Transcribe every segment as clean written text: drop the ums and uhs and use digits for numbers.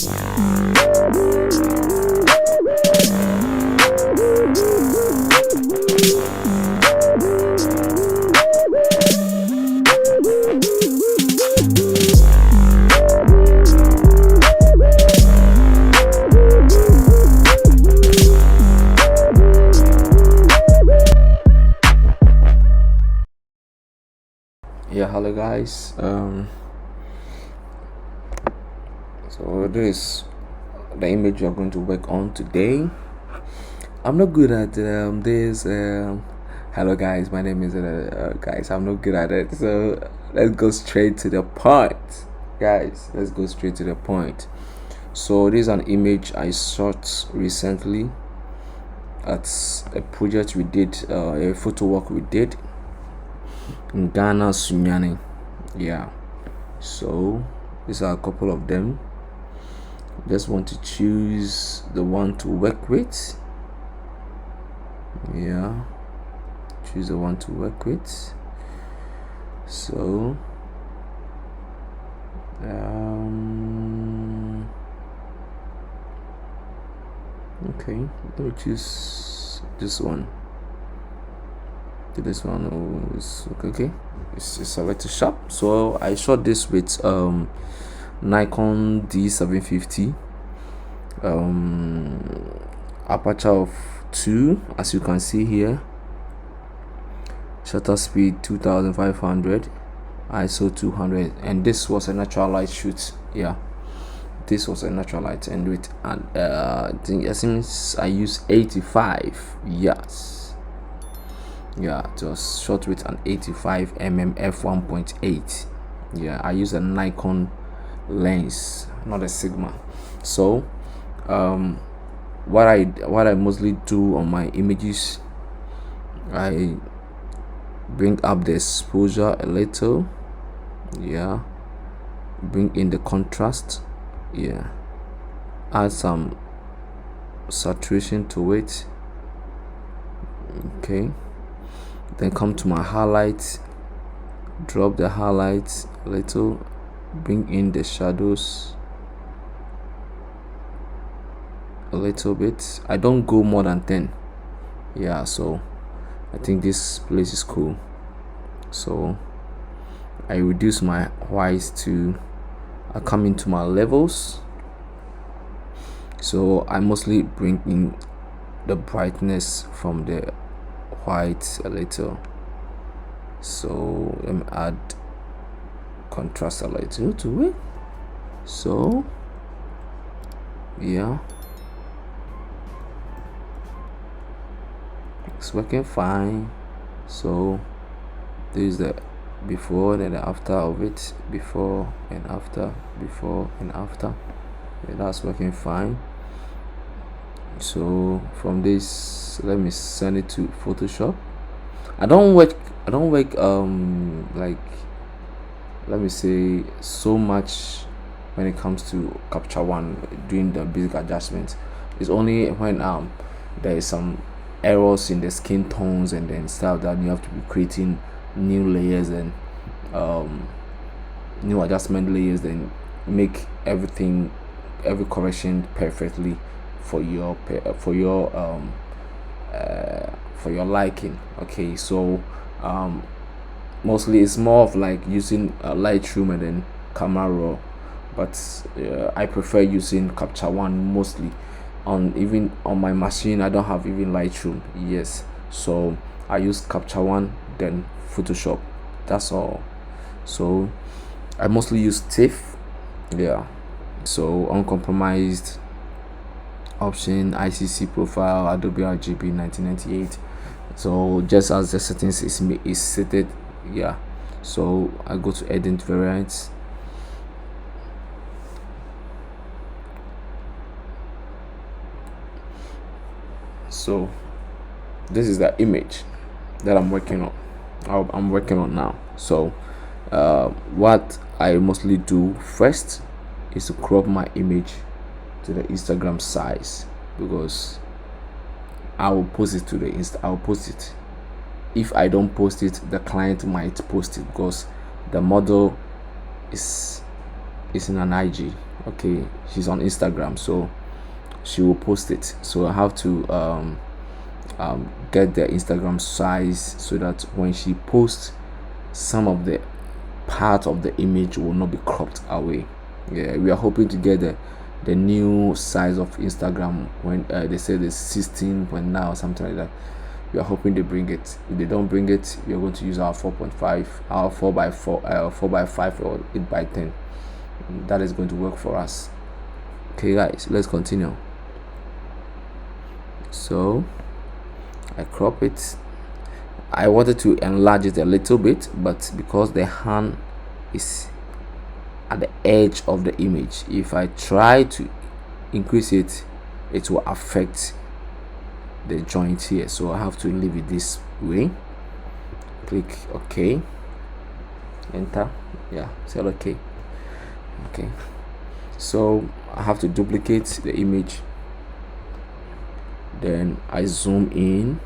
Yeah, hello guys. So this is the image we are going to work on today. I'm not good at this. Hello guys, my name is guys. I'm not good at it, so let's go straight to the point, guys. Let's go straight to the point. So this is an image I shot recently at a project we did, a photo work we did in Ghana, Sunyani. Yeah, so these are a couple of them. Just want to choose the one to work with. Yeah, choose the one to work with. So okay, let me choose this one. This one is okay. It's a Retouched. So I shot this with Nikon D750, aperture of 2, as you can see here, shutter speed 2500, ISO 200, and this was a natural light shoot. Yeah, this was a natural light, and with I think since I use 85. Yes. Yeah, it was shot with an 85mm f1.8. Yeah, I use a Nikon lens, not a Sigma. So what I mostly do on my images, I bring up the exposure a little. Yeah, bring in the contrast. Yeah, add some saturation to it. Okay, then come to my highlights, drop the highlights a little, bring in the shadows a little bit. I don't go more than 10. Yeah, so I think this place is cool. So I reduce my whites to, I come into my levels. So I mostly bring in the brightness from the white a little. So let me add contrast a little to it. So yeah, it's working fine. So this is the before and the after of it, before and after, before and after. Yeah, that's working fine. So from this, let me send it to Photoshop. I don't work like, let me say, so much when it comes to Capture One, doing the basic adjustments. It's only when there is some errors in the skin tones and then stuff that you have to be creating new layers and new adjustment layers, then make every correction perfectly for your liking. Okay, so mostly it's more of like using Lightroom and then Camera Raw, but I prefer using Capture One mostly. Even on my machine I don't have even Lightroom. Yes, so I use Capture One, then Photoshop. That's all. So I mostly use TIFF. Yeah, so uncompromised option, ICC profile, Adobe RGB 1998. So just as the settings is set. Yeah, so I go to edit variants. So this is the image that I'm working on now. So what I mostly do first is to crop my image to the Instagram size, because I will post it to the I'll post it. If I don't post it, the client might post it, because the model is in an IG. Okay, she's on Instagram, so she will post it. So I have to get the Instagram size so that when she posts, some of the part of the image will not be cropped away. Yeah, we are hoping to get the new size of Instagram when they say the 16 point now or something like that. We are hoping they bring it. If they don't bring it, we are going to use our 4.5, our 4x4, 4x5 or 8x10. That is going to work for us. Okay guys, let's continue. So I crop it. I wanted to enlarge it a little bit, but because the hand is at the edge of the image, if I try to increase it, it will affect the joint here, so I have to leave it this way. Click OK, enter. Yeah, say OK. Okay, so I have to duplicate the image, then I zoom in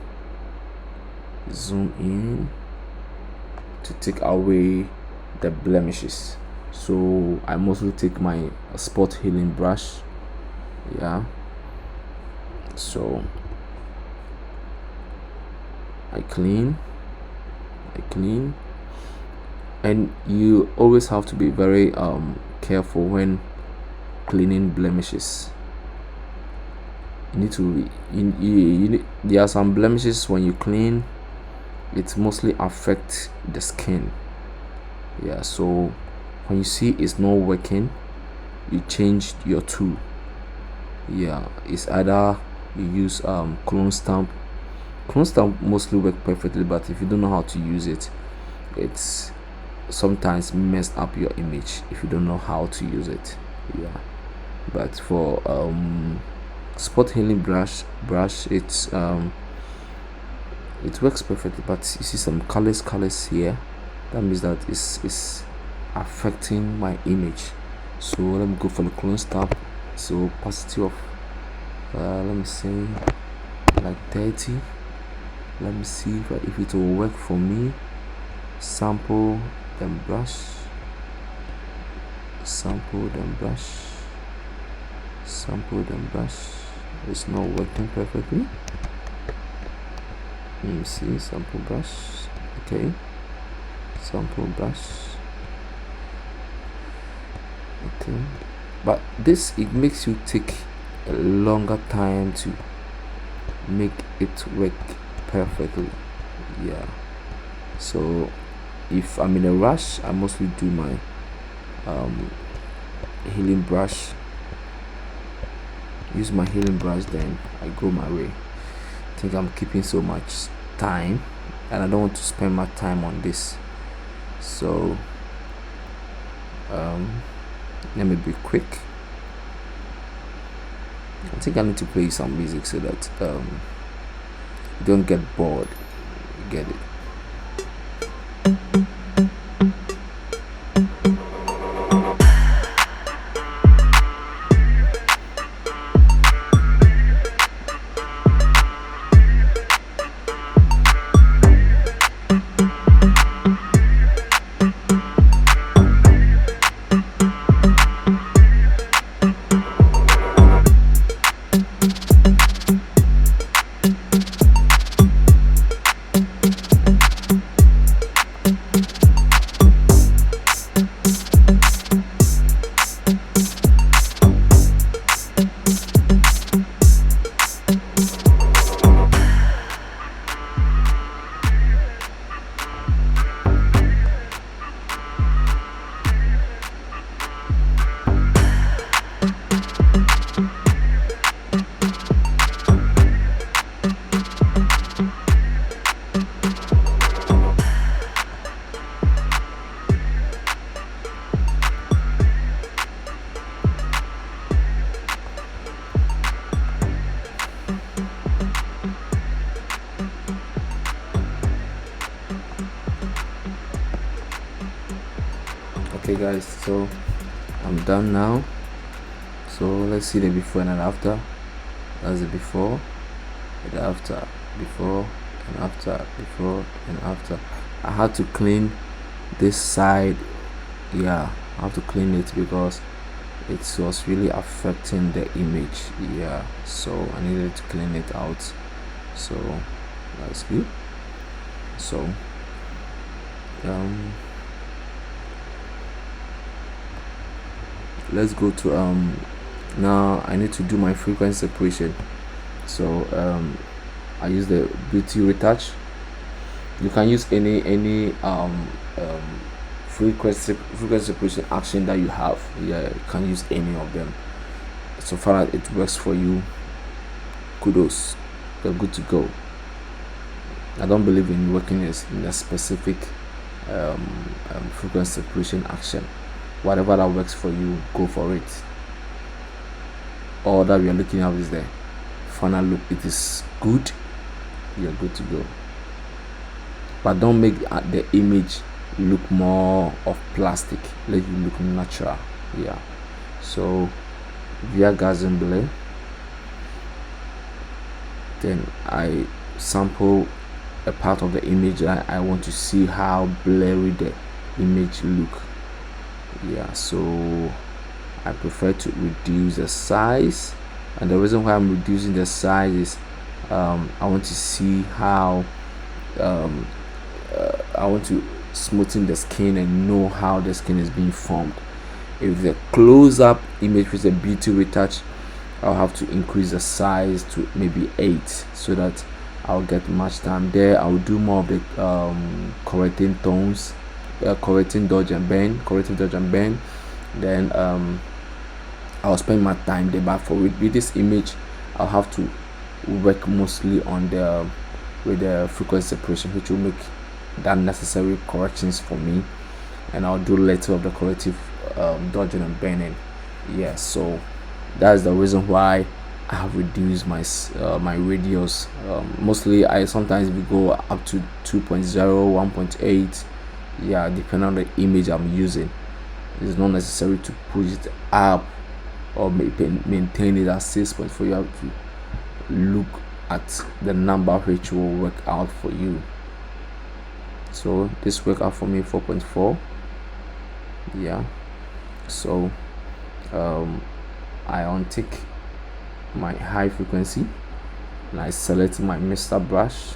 to take away the blemishes. So I mostly take my spot healing brush. Yeah, so I clean, and you always have to be very careful when cleaning blemishes. You need to there are some blemishes when you clean, it mostly affects the skin. Yeah, so when you see it's not working, you change your tool. Yeah, it's either you use clone stamp mostly work perfectly, but if you don't know how to use it, it's sometimes mess up your image if you don't know how to use it. Yeah, but for spot healing brush, it works perfectly, but you see some colors here, that means that it's affecting my image. So let me go for the clone stamp. So opacity of let me say like 30. Let me see if it will work for me. Sample then brush, sample then brush, sample then brush. It's not working perfectly. Let me see, sample brush. Okay, sample brush. Okay, but this, it makes you take a longer time to make it work perfectly. Yeah, so if I'm in a rush, I mostly do my healing brush, use my healing brush, then I go my way. I think I'm keeping so much time and I don't want to spend my time on this, so let me be quick. I think I need to play some music so that you don't get bored. You get it? Okay guys, so I'm done now. So let's see the before and after. That's the before and after, before and after, before and after. I had to clean this side. Yeah, I have to clean it because it was really affecting the image. Yeah, so I needed to clean it out. So that's good. So let's go to now I need to do my frequency separation. So I use the beauty retouch. You can use any frequency separation action that you have. Yeah, you can use any of them. So far as it works for you, kudos, you're good to go. I don't believe in working in a specific frequency separation action. Whatever that works for you, go for it. All that we are looking at is the final look. It is good, you're good to go. But don't make the image look more of plastic. Let it look natural. Yeah. So via Gaussian blur, then I sample a part of the image that I want to see how blurry the image look. Yeah, so I prefer to reduce the size, and the reason why I'm reducing the size is I want to see how I want to smoothen the skin and know how the skin is being formed. If the close-up image with a beauty retouch, I'll have to increase the size to maybe 8 so that I'll get much time there. I'll do more of the correcting tones, correcting dodge and bend. Then I'll spend my time there. But with this image, I'll have to work mostly on with the frequency separation, which will make that necessary corrections for me, and I'll do little of the corrective dodging and bending. Yeah, so that's the reason why I have reduced my radius. Mostly I sometimes we go up to 2.0, 1.8. Yeah, depending on the image I'm using. It's not necessary to push it up or maintain it at 6.4. You have to look at the number which will work out for you. So this worked out for me 4.4. Yeah, so I untick my high frequency and I select my Mr. Brush.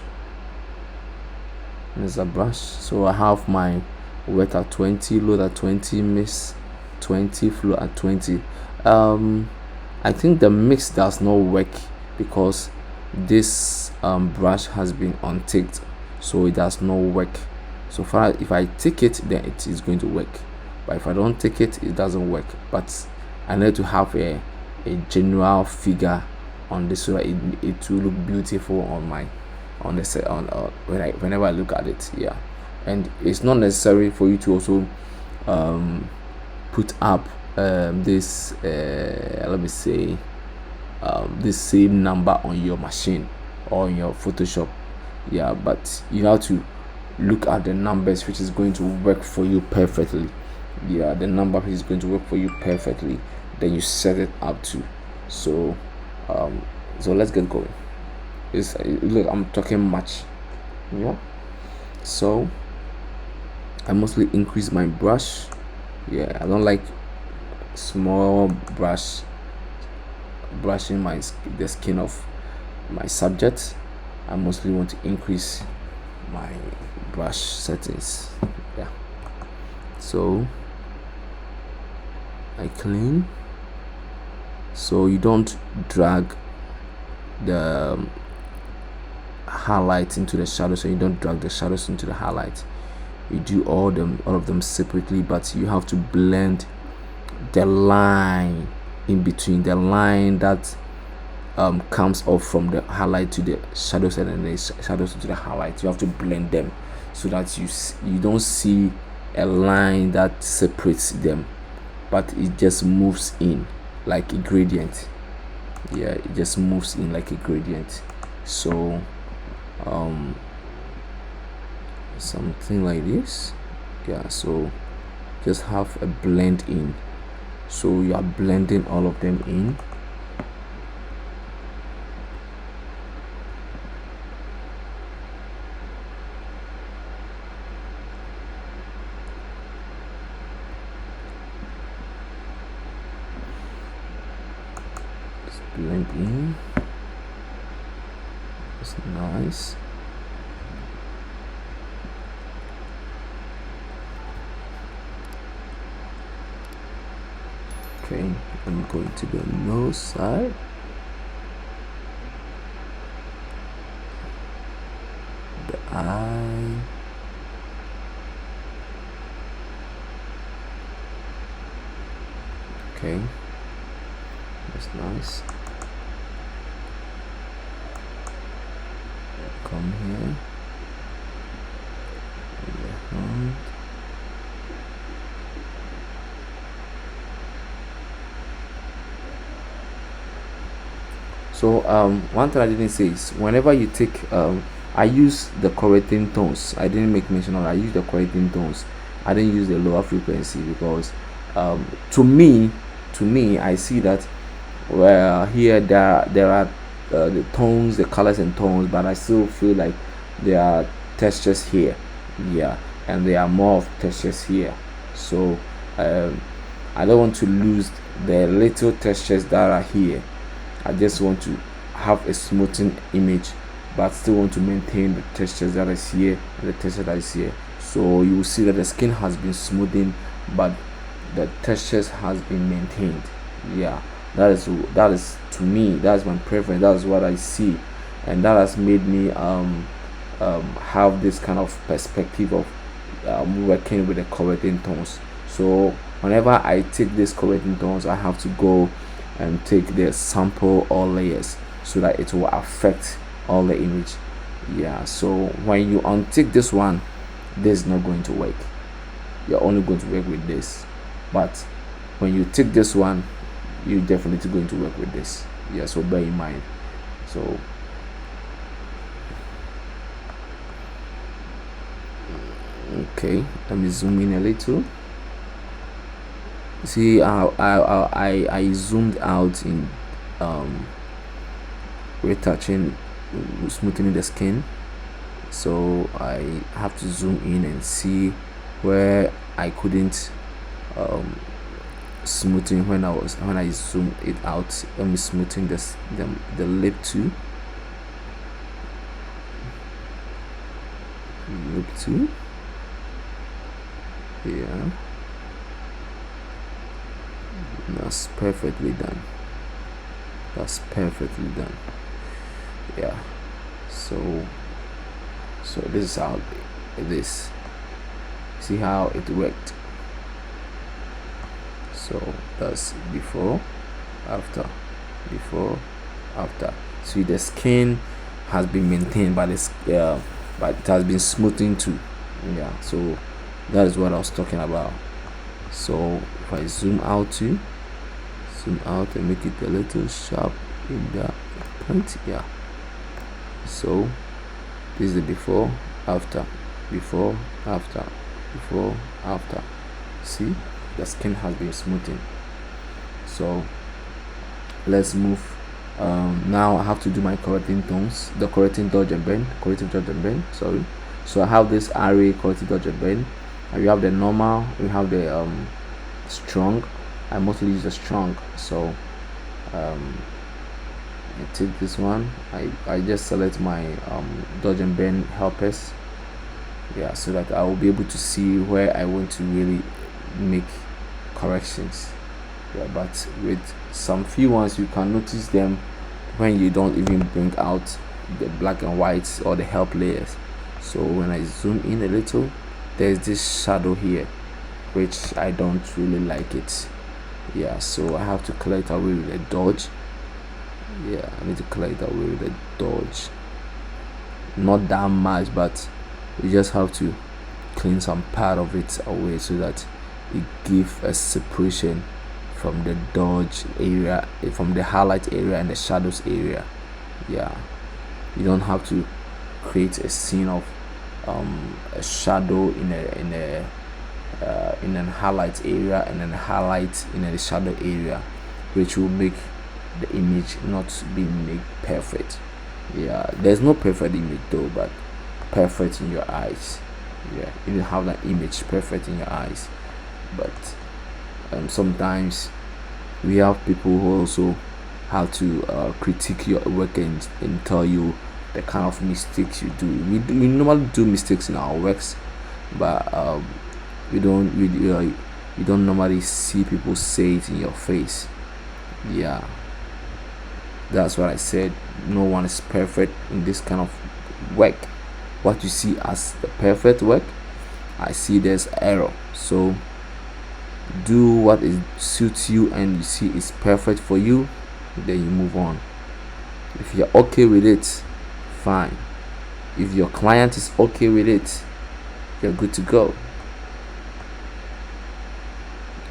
So I have my wet at 20, load at 20, mix 20, flow at 20. I think the mix does not work because this brush has been unticked, so it does not work. So far, if I take it, then it is going to work, but if I don't take it, it doesn't work. But I need to have a general figure on this so that it will look beautiful on the set whenever I look at it. Yeah, and it's not necessary for you to also put up this let me say this same number on your machine or in your Photoshop. Yeah, but you have to look at the numbers which is going to work for you perfectly. Yeah, the number which is going to work for you perfectly, then you set it up to. So so let's get going. Look, I'm talking much. Yeah, so I mostly increase my brush. Yeah, I don't like small brushing the skin of my subject. I mostly want to increase my brush settings. Yeah, so I clean, so you don't drag the highlight into the shadows, so you don't drag the shadows into the highlight. You do all of them separately, but you have to blend the line in between, the line that comes off from the highlight to the shadows and then the shadows to the highlight. You have to blend them so that you don't see a line that separates them, but it just moves in like a gradient. Yeah, it just moves in like a gradient. So something like this. Yeah, so just have a blend in, so you are blending all of them in. blend in. It's nice. Okay, I'm going to the nose side. The eye. Okay, that's nice. Come here. The hand. So one thing I didn't say is whenever you take I use the correcting tones. I didn't make mention of, I use the correcting tones. I didn't use the lower frequency because to me I see that where here there are the tones, the colors and tones, but I still feel like there are textures here. Yeah, and there are more of textures here. So I don't want to lose the little textures that are here. I just want to have a smoothing image, but still want to maintain the textures that is here and the texture that is here. So you will see that the skin has been smoothened, but the textures has been maintained. Yeah, that is to me, that's my preference. That's what I see, and that has made me have this kind of perspective of working with the correcting tones. So whenever I take these correcting tones, I have to go and take the sample all layers so that it will affect all the image. Yeah, so when you untick this one, this is not going to work. You're only going to work with this, but when you tick this one, you're definitely going to work with this. Yeah, so bear in mind. So okay, let me zoom in a little. See how I zoomed out in retouching, smoothing the skin. So I have to zoom in and see where I couldn't smoothing when I zoom it out. Let me smoothing the lip too. Lip too. Yeah. That's perfectly done. That's perfectly done. Yeah. So this is how it is. See how it worked. So that's before, after, before, after. See, the skin has been maintained by this but it has been smoothing too. Yeah, so that is what I was talking about. So if I zoom out and make it a little sharp in that point. Yeah, so this is the before, after, before, after, before, after. See, the skin has been smoothing. So let's move. Now I have to do my correcting tones, the correcting dodge and bend, sorry. So I have this array correcting dodge and bend, and we have the normal, we have the strong. I mostly use the strong. So I take this one, I just select my dodge and bend helpers. Yeah, so that I will be able to see where I want to really make corrections. Yeah, but with some few ones you can notice them when you don't even bring out the black and whites or the help layers. So when I zoom in a little, there's this shadow here which I don't really like it. Yeah, so I have to clear it away with a dodge. Yeah, I need to clear it away with a dodge. Not that much, but you just have to clean some part of it away so that it gives a separation from the dodge area, from the highlight area and the shadows area. Yeah, you don't have to create a scene of a shadow in a highlight area and then a highlight in a shadow area, which will make the image not be made perfect. Yeah, there's no perfect image though, but perfect in your eyes. Yeah, you don't have that image perfect in your eyes, but sometimes we have people who also how to critique your work and tell you the kind of mistakes you do. We normally do mistakes in our works, but we don't we don't normally see people say it in your face. Yeah, that's what I said. No one is perfect in this kind of work. What you see as the perfect work, I see there's error. So do what it suits you and you see it's perfect for you, then you move on. If you're okay with it, fine. If your client is okay with it, you're good to go.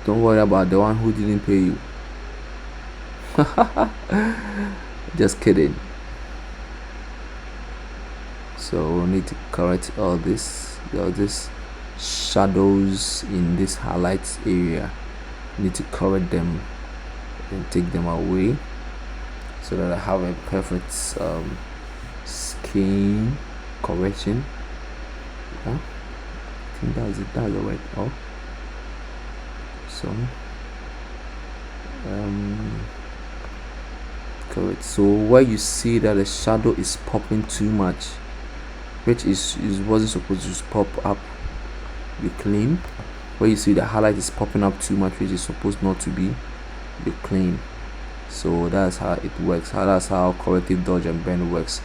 Don't worry about the one who didn't pay you. Just kidding. So we need to correct all this shadows in this highlights area. We need to correct them and take them away so that I have a perfect skin correction. Yeah, I think that's it. That's the right. Oh, so correct. So where you see that the shadow is popping too much, which is wasn't supposed to pop up, you clean. Where you see the highlight is popping up too much, which is supposed not to be, you clean. So that's how it works. That's how corrective dodge and bend works.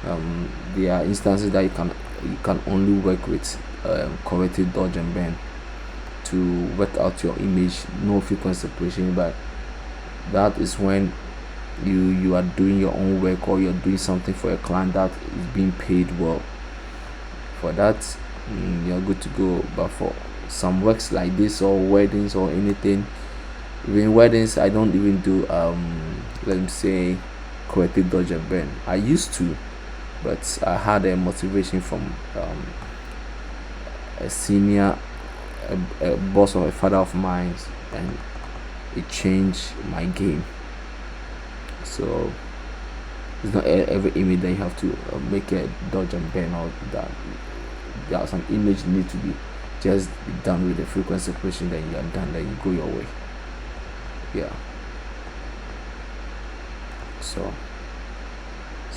There are instances that you can only work with corrective dodge and bend to work out your image, no frequency separation. But that is when you are doing your own work, or you're doing something for a client that is being paid well. For that, you're good to go. But for some works like this, or weddings or anything, even weddings, I don't even do let me say corrective dodge and bend. I used to, but I had a motivation from a senior, a boss of a father of mine, and it changed my game. So it's not every image that you have to make a dodge and bend, or that there are some images need to be just done with the frequency separation, then you are done, then you go your way. Yeah, so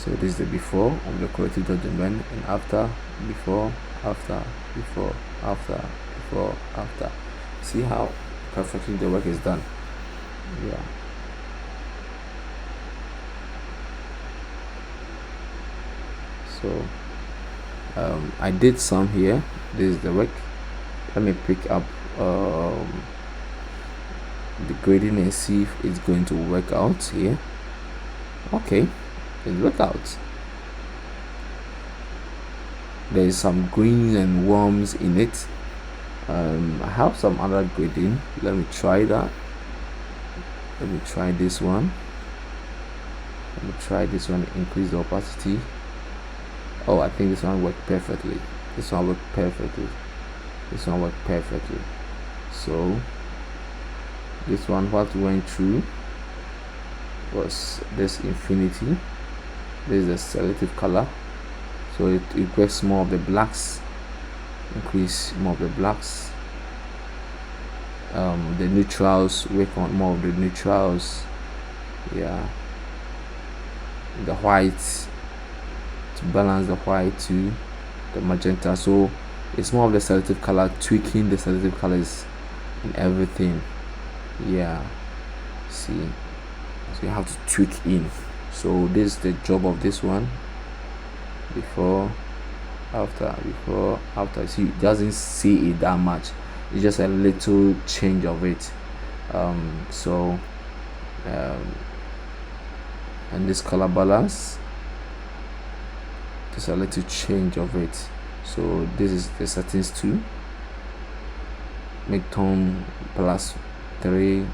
this is the before of the corrective dodge and bend, and after. Before, after, before, after, before, after. See how perfectly the work is done. Yeah, so I did some here. This is the work. Let me pick up the grading and see if it's going to work out here. Okay, it worked out. There is some greens and worms in it. I have some other grading. Let me try that. Let me try this one. Increase the opacity. Oh, I think this one worked perfectly. This one worked perfectly. So this one, what we went through was this infinity. This is the selective color, so it requires more of the blacks. Increase more of the blacks. The neutrals, work on more of the neutrals. Yeah, the white, to balance the white to the magenta. So it's more of the selective color, tweaking the selective colors in everything. Yeah, see, so you have to tweak in. So this is the job of this one. Before, after, before, after. See, it doesn't see it that much. It's just a little change of it. And this color balance, just a little change of it. So this is the settings too. Make tone +3,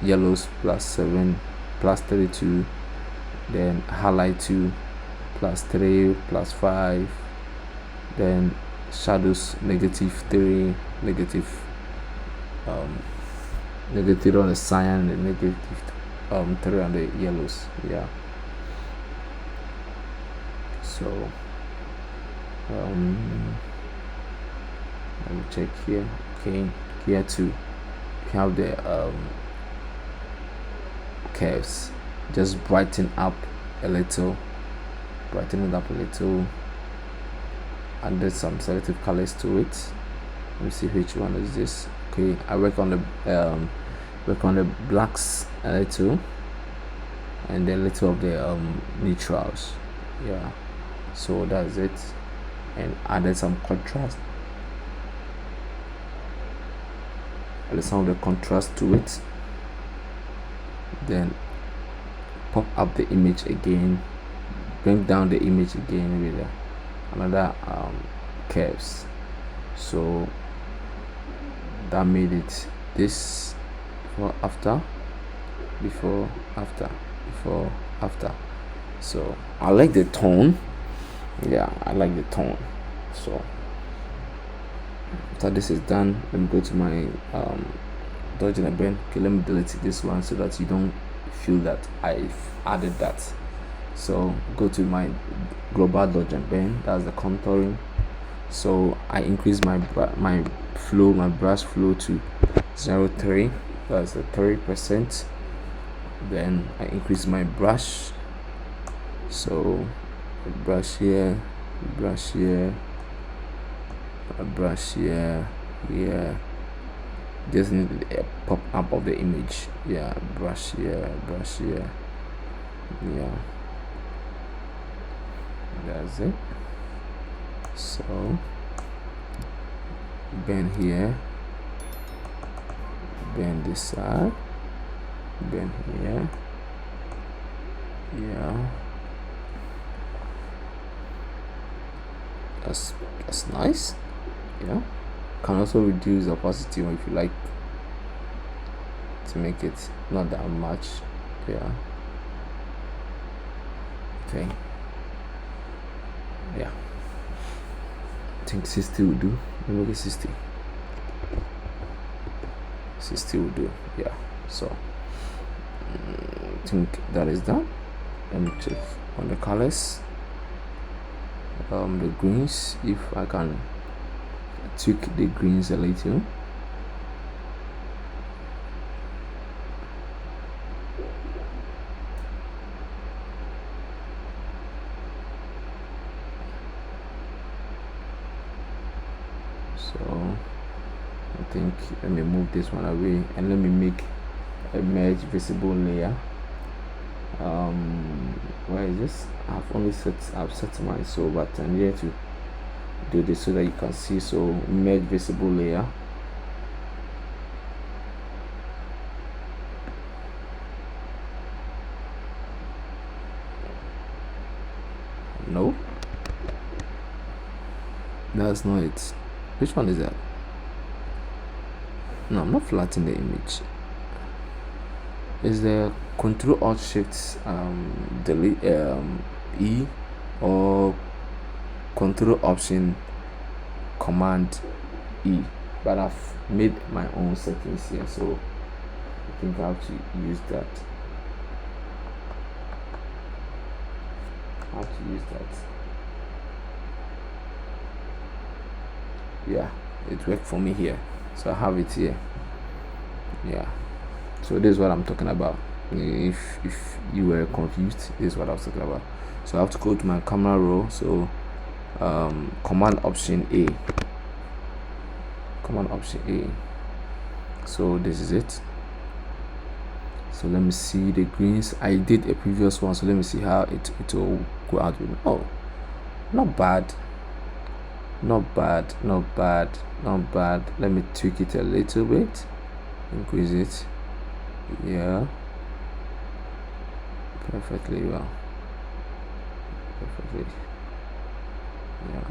yellows +7, +32, then highlight 2 +3, +5, then shadows -3, negative on the cyan, and -3 on the yellows. Yeah, so let me check here. Okay, here too you have the curves. just brighten it up a little, added some selective colors to it. Let me see which one is this. Okay, I work on the blacks a little, and then a little of the neutrals. Yeah, so that's it. And added some contrast, added some of the contrast to it. Then pop up the image again, bring down the image again with another curves. So that made it this before after. So I like the tone. Yeah, I like the tone. So after this is done, let me go to my dodge and bend. Okay, let me delete this one so that you don't feel that I've added that. So go to my global dodge and bend, that's the contouring. So I increase my brush flow to 0.3, that's the 30%. Then I increase my brush, so brush here, yeah, just need a pop up of the image. Yeah, brush here, yeah, that's it. So bend here, bend this side, bend here. Yeah, that's nice. Yeah, can also reduce the opacity if you like to make it not that much. Yeah, okay, yeah, I think 60 will do. Let me get 60 will do. Yeah, so I think that is done. Let me check on the colors, the greens, if I can tweak the greens a little. So I think let me move this one away and let me make a merge visible layer. Where is this? I've set mine, so but I'm here to do this so that you can see. So merge visible layer, no, that's not it. Which one is that? No, I'm not flattening the image. Is the Control Alt Shift delete E, or Control Option Command E? But I've made my own settings here, so I think I have to use that. Yeah, it worked for me here, so I have it here. Yeah, so this is what I'm talking about. If you were confused, this is what I was talking about. So I have to go to my camera roll. So Command Option A. So this is it. So let me see the greens. I did a previous one, so let me see how it will go out with. Oh, not bad. Let me tweak it a little bit, increase it. Yeah, perfectly well. Yeah,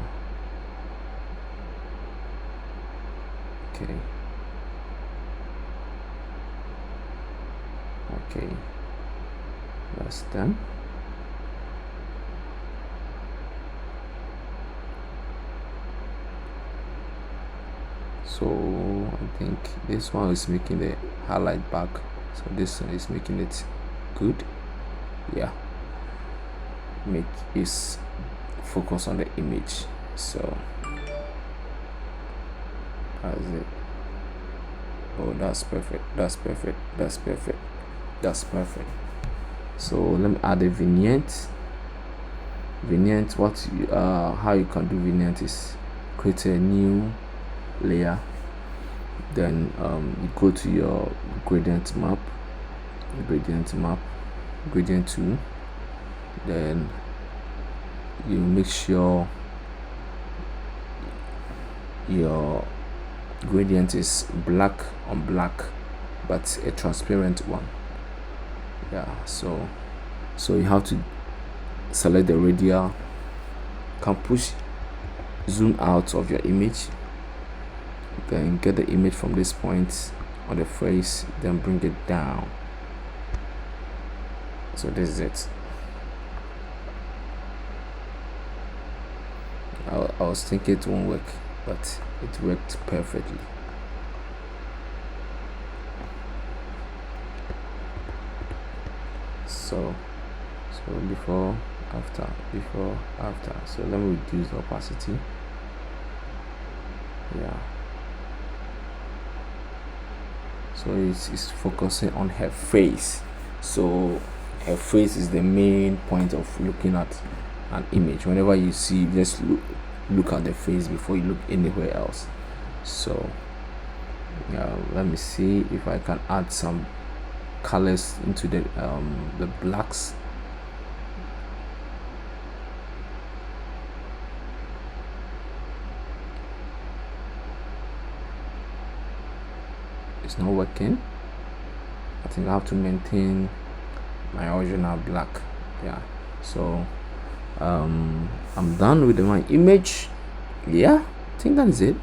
okay, that's done. So I think this one is making the highlight back, so this one is making it good. Yeah, make this focus on the image. So that's it. Oh, that's perfect. So let me add a vignette. How you can do vignette is create a new layer, then you go to your gradient tool, then you make sure your gradient is black on black, but a transparent one. So you have to select the radial, can push zoom out of your image, then get the image from this point on the face, then bring it down. So this is it. I was thinking it won't work, but it worked perfectly. So before, after. So let me reduce the opacity. So it's focusing on her face. So her face is the main point of looking at an image. Whenever you see, just look at the face before you look anywhere else. So let me see if I can add some colors into the blacks. It's not working. I think I have to maintain my original black. So I'm done with my image. I think that is it.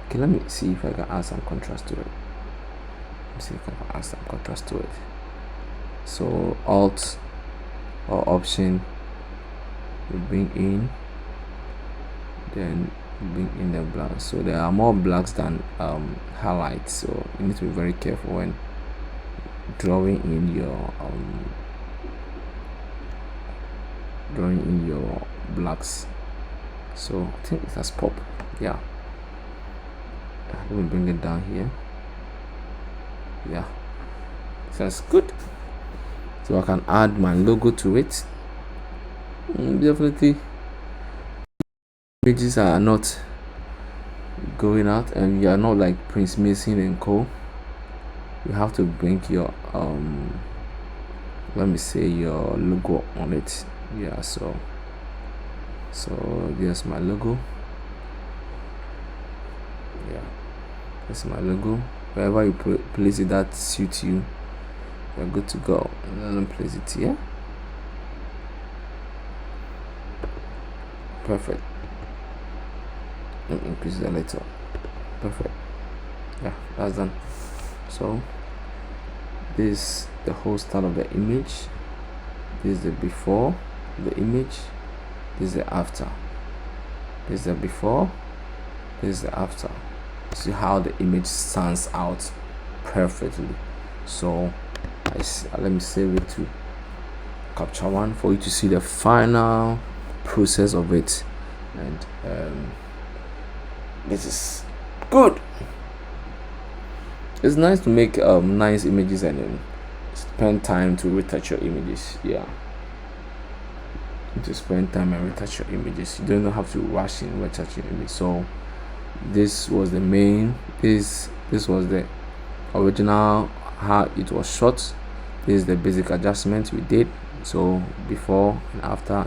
Okay, let me see if I can add some contrast to it. So Alt or Option, you bring in, then bring in the black. So there are more blacks than highlights, so you need to be very careful when drawing in your blacks. So I think it has popped. Let me bring it down here. That's good. So I can add my logo to it. Definitely pages are not going out, and you are not like Prince Mason and co. You have to bring your let me say your logo on it. So here's my logo. That's my logo. Wherever you place it that suits you, you're good to go. And then place it here. Perfect. Let me increase it a little. Perfect. That's done. So this is the whole style of the image. This is the before the image. This is the after. This is the before. This is the after. See how the image stands out perfectly. So let me save it to Capture One for you to see the final process of it. And this is good. It's nice to make nice images and then spend time to retouch your images. To spend time and retouch your images. You don't have to rush in retouching your image. So this was the main. This was the original how it was shot. This is the basic adjustment we did. So before and after.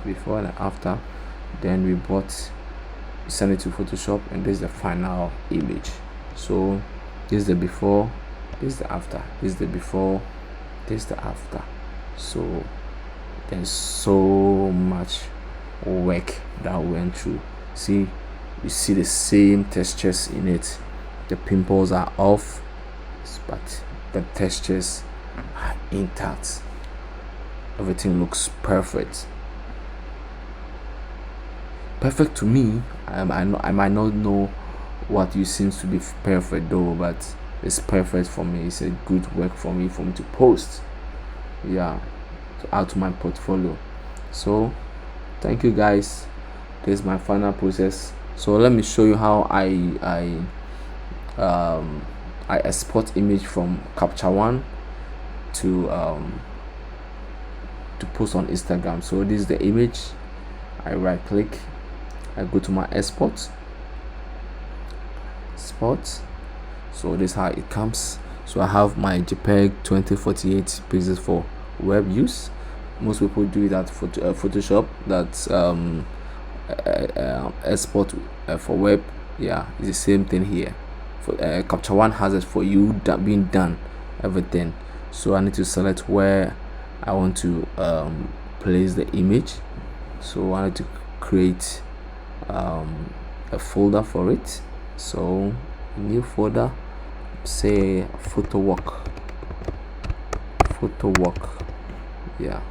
Then we send it to Photoshop, and this is the final image. So this is the before, this is the after, this is the before, this is the after. So there's so much work that went through. You see the same textures in it. The pimples are off, but the textures are intact. Everything looks perfect to me. I might not know what you seems to be perfect though, but it's perfect for me. It's a good work for me to post, to add to my portfolio. So thank you guys. This is my final process. So let me show you how I export image from Capture One to to post on Instagram. So this is the image. I right click, I go to my export. So this is how it comes. So I have my JPEG 2048 pixels for web use. Most people do it at Photoshop. That's export for web. Yeah, it's the same thing here. For Capture One has it for you that being done everything. So I need to select where I want to place the image. So I need to create a folder for it. So new folder, say photo walk, yeah,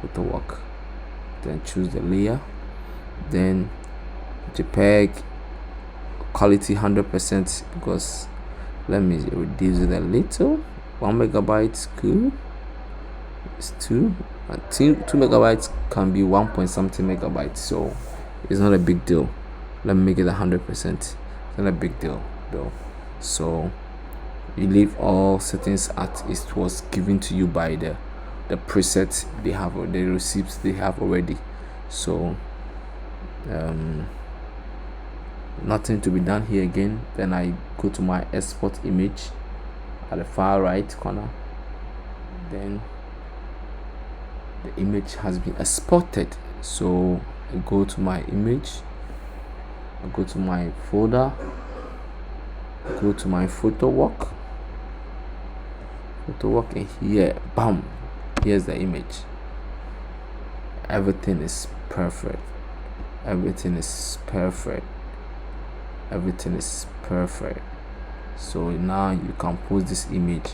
photo walk. Then choose the layer, then JPEG quality 100%, because let me reduce it a little. 1 megabyte good. It's 2 megabytes can be 1 point something megabytes, so it's not a big deal. Let me make it 100%. It's not a big deal though. So you leave all settings as it was given to you by the preset they have, or the receipts they have already. So nothing to be done here again. Then I go to my export image at the far right corner. Then the image has been exported. So I go to my image, I go to my folder, go to my photo walk, and here, bam, here's the image. Everything is perfect. So now you can post this image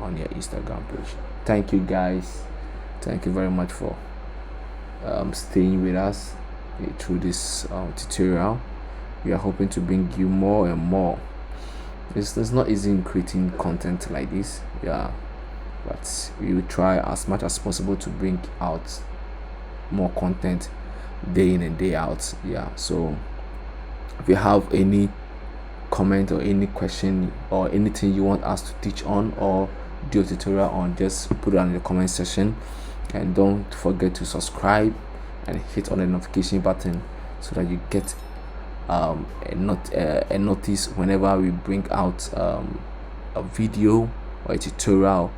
on your Instagram page. Thank you guys, thank you very much for staying with us through this tutorial. We are hoping to bring you more and more. It's not easy in creating content like this, yeah, but we will try as much as possible to bring out more content day in and day out. Yeah, so if you have any comment or any question or anything you want us to teach on or do a tutorial on, just put it in the comment section, and don't forget to subscribe and hit on the notification button so that you get a notice whenever we bring out a video or a tutorial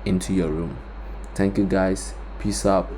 into your room. Thank you guys, peace out.